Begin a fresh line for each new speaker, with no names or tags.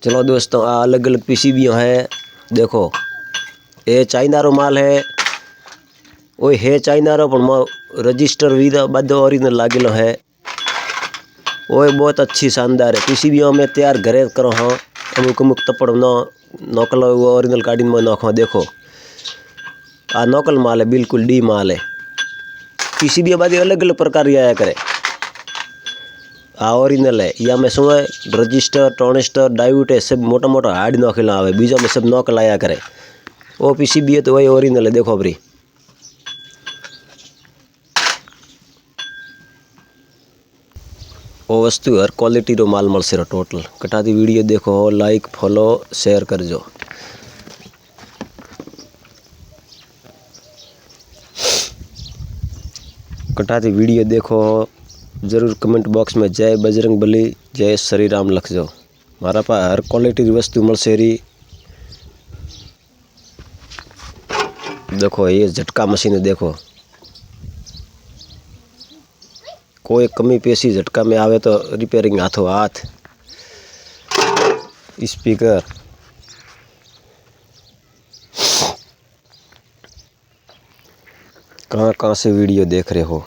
चलो दोस्तों, आ अलग अलग पीसीबी है। देखो ये चाइना रो माल है। वो है चाइना रो पर रजिस्टर विदा बदो ओरिजिनल लागेलो है। वो बहुत अच्छी शानदार है पीसीबी में तैयार घरे करो। हाँ अमुक अमुक तपड़ नौकल ओरिजिनल गाड़ी में नौखो। देखो आ नौकल माल है, बिल्कुल डी माल है। पीसीबी बाद अलग अलग प्रकार की आया करे। आ ओरिजिनल है। या में शू है रजिस्टर ट्रांजिस्टर डायोड है, सब मोटा मोटा हार्ड नौकेला आवे। बीजा में सब नौकल आया करे। वो पीसीबी है तो वही ओरिजिनल है। देखो भरी वो वस्तु हर क्वालिटी रो माल मलसे रो टोटल। कटाती वीडियो देखो, लाइक फॉलो शेयर करजो। कटाती वीडियो देखो, जरूर कमेंट बॉक्स में जय बजरंग बली जय श्री राम लिखजो। मारा पास हर क्वालिटी की वस्तु मलसे री। देखो ये झटका मशीन है। देखो कोई कमी पेशी झटका में आवे तो रिपेयरिंग हाथों हाथ। स्पीकर कहाँ से वीडियो देख रहे हो।